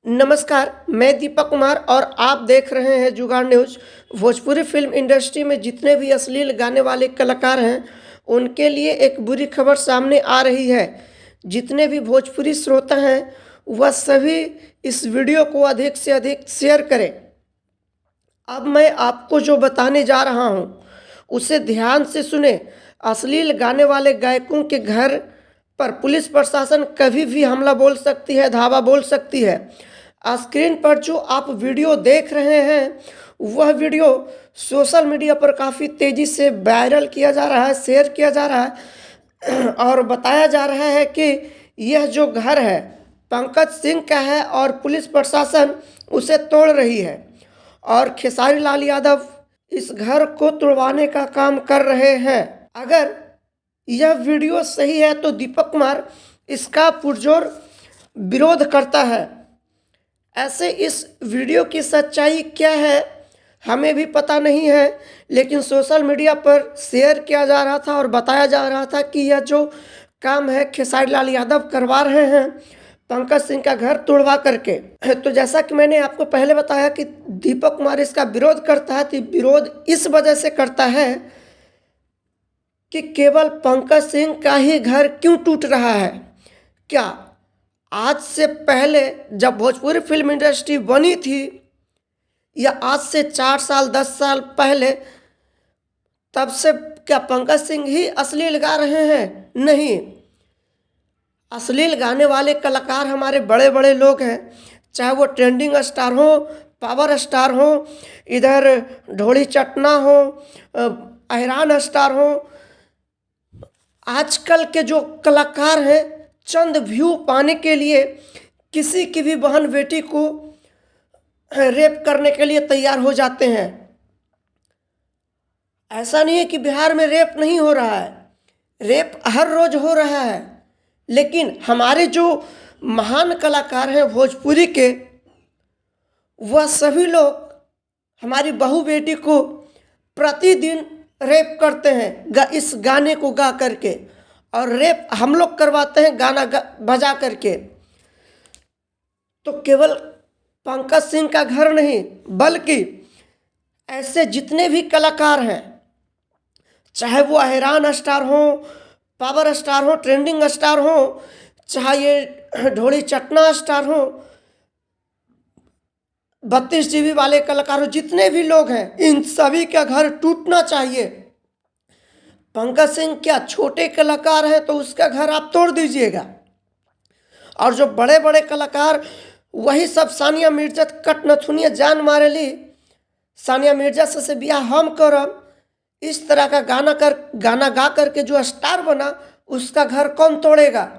नमस्कार, मैं दीपक कुमार और आप देख रहे हैं जुगाड़ न्यूज़। भोजपुरी फिल्म इंडस्ट्री में जितने भी अश्लील गाने वाले कलाकार हैं, उनके लिए एक बुरी खबर सामने आ रही है। जितने भी भोजपुरी श्रोता हैं, वह सभी इस वीडियो को अधिक से अधिक शेयर करें। अब मैं आपको जो बताने जा रहा हूँ, उसे ध्यान से सुने। अश्लील गाने वाले गायकों के घर पर पुलिस प्रशासन कभी भी हमला बोल सकती है, धावा बोल सकती है। स्क्रीन पर जो आप वीडियो देख रहे हैं, वह वीडियो सोशल मीडिया पर काफ़ी तेज़ी से वायरल किया जा रहा है, शेयर किया जा रहा है और बताया जा रहा है कि यह जो घर है पंकज सिंह का है और पुलिस प्रशासन उसे तोड़ रही है और खेसारी लाल यादव इस घर को तोड़वाने का काम कर रहे हैं। अगर यह वीडियो सही है तो दीपक कुमार इसका पुरजोर विरोध करता है। ऐसे इस वीडियो की सच्चाई क्या है हमें भी पता नहीं है, लेकिन सोशल मीडिया पर शेयर किया जा रहा था और बताया जा रहा था कि यह जो काम है खेसारी लाल यादव करवा रहे हैं पंकज सिंह का घर तोड़वा करके। तो जैसा कि मैंने आपको पहले बताया कि दीपक कुमार इसका विरोध करता है, तो विरोध इस वजह से करता है कि केवल पंकज सिंह का ही घर क्यों टूट रहा है। क्या आज से पहले जब भोजपुरी फिल्म इंडस्ट्री बनी थी, या आज से 4 साल 10 साल पहले, तब से क्या पंकज सिंह ही अश्लील गा रहे हैं? नहीं, अश्लील गाने वाले कलाकार हमारे बड़े बड़े लोग हैं, चाहे वो ट्रेंडिंग स्टार हो, पावर स्टार हो, इधर ढोली चटना हो, अहिरान स्टार हो। आजकल के जो कलाकार हैं, चंद व्यू पाने के लिए किसी की भी बहन बेटी को रेप करने के लिए तैयार हो जाते हैं। ऐसा नहीं है कि बिहार में रेप नहीं हो रहा है, रेप हर रोज हो रहा है, लेकिन हमारे जो महान कलाकार हैं भोजपुरी के, वह सभी लोग हमारी बहू बेटी को प्रतिदिन रेप करते हैं इस गाने को गा करके, और रेप हम लोग करवाते हैं गाना बजा करके। तो केवल पंकज सिंह का घर नहीं, बल्कि ऐसे जितने भी कलाकार हैं, चाहे वो अहिरान स्टार हो, पावर स्टार हो, ट्रेंडिंग स्टार हो, चाहे ये ढोली चटना स्टार हो, 32 जीबी वाले कलाकार हो, जितने भी लोग हैं, इन सभी का घर टूटना चाहिए। पंकज सिंह क्या छोटे कलाकार हैं तो उसका घर आप तोड़ दीजिएगा, और जो बड़े बड़े कलाकार, वही सब सानिया मिर्जा कट नथुनिया जान मारे ली, सानिया मिर्जा से बियाह हम करब, इस तरह का गाना गा करके जो स्टार बना, उसका घर कौन तोड़ेगा।